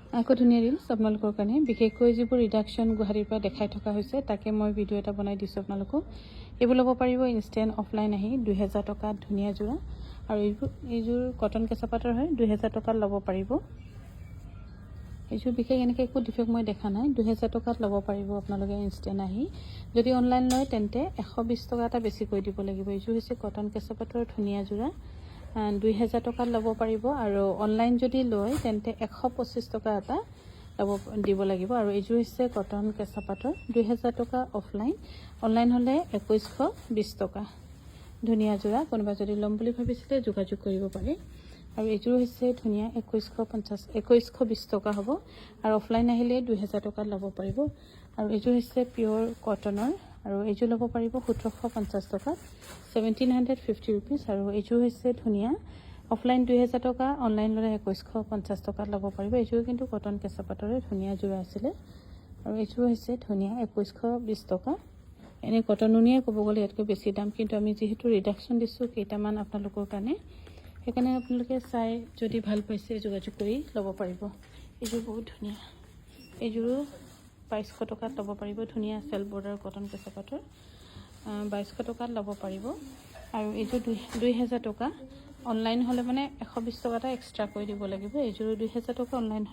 আকৌ ধুনীয়া ৰিলছ আপোনালোকৰ কাৰণে বিশেষকৈ যিবোৰ ৰিডাকশ্যন গুৱাহাটীৰ পৰা দেখাই থকা হৈছে তাকে মই ভিডিঅ' এটা বনাই দিছোঁ আপোনালোকক। এইবোৰ ল'ব পাৰিব ইনষ্টেণ্ট অফলাইন আহি 2000 টকাত ধুনীয়া যোৰা, আৰু এইযোৰ কটন কেঁচাপাতৰ হয়, 2000 টকাত ল'ব পাৰিব। এইযোৰ বিশেষ এনেকৈ একো ডিফেক্ট মই দেখা নাই, 2000 টকাত ল'ব পাৰিব আপোনালোকে ইনষ্টেণ্ট আহি। যদি অনলাইন লয় তেন্তে 120 টকা এটা বেছিকৈ দিব লাগিব। এইযোৰ হৈছে কটন কেঁচাপাতৰ ধুনীয়া যোৰা, 2000 টকাত ল'ব পাৰিব। আৰু অনলাইন যদি লয় তেন্তে 125 টকা এটা দিব লাগিব। আৰু এইযোৰ হৈছে কটন কেঁচাপাতৰ 2000 টকা অফলাইন, অনলাইন হ'লে 2120 টকা। ধুনীয়া যোৰা, কোনোবা যদি ল'ম বুলি ভাবিছিলে যোগাযোগ কৰিব পাৰে। আৰু এইযোৰ হৈছে ধুনীয়া 2120 টকা হ'ব, আৰু অফলাইন আহিলে 2000 টকাত ল'ব পাৰিব। আৰু এইযোৰ হৈছে পিয়'ৰ কটনৰ, আৰু এইযোৰ ল'ব পাৰিব 1750 টকাত, 1750 ৰুপিজ। আৰু এইযোৰ হৈছে ধুনীয়া অফলাইন 2000 টকা, অনলাইন ল'লে 2150 টকাত ল'ব পাৰিব। এইযোৰ কিন্তু কটন কেঁচাপাতৰে ধুনীয়া যোৰা আছিলে। আৰু এইযোৰ হৈছে ধুনীয়া 2120 টকা। এনেই কটন নুনিয়ে ক'ব গ'লে ইয়াতকৈ বেছি দাম, কিন্তু আমি যিহেতু ৰিডাকশ্যন দিছোঁ কেইটামান আপোনালোকৰ কাৰণে, সেইকাৰণে আপোনালোকে চাই যদি ভাল পাইছে যোগাযোগ কৰি ল'ব পাৰিব। এইযোৰ বহুত ধুনীয়া, এইযোৰো 2200 টকাত ল'ব পাৰিব। ধুনীয়া চেল বৰ্ডাৰ কটন কেঁচাপাতৰ, 2200 টকাত ল'ব পাৰিব। আৰু এইযোৰ 2000 টকা, অনলাইন হ'লে মানে 120 টকা এটা এক্সট্ৰা কৰি দিব লাগিব। এইযোৰ 2000 টকা, অনলাইন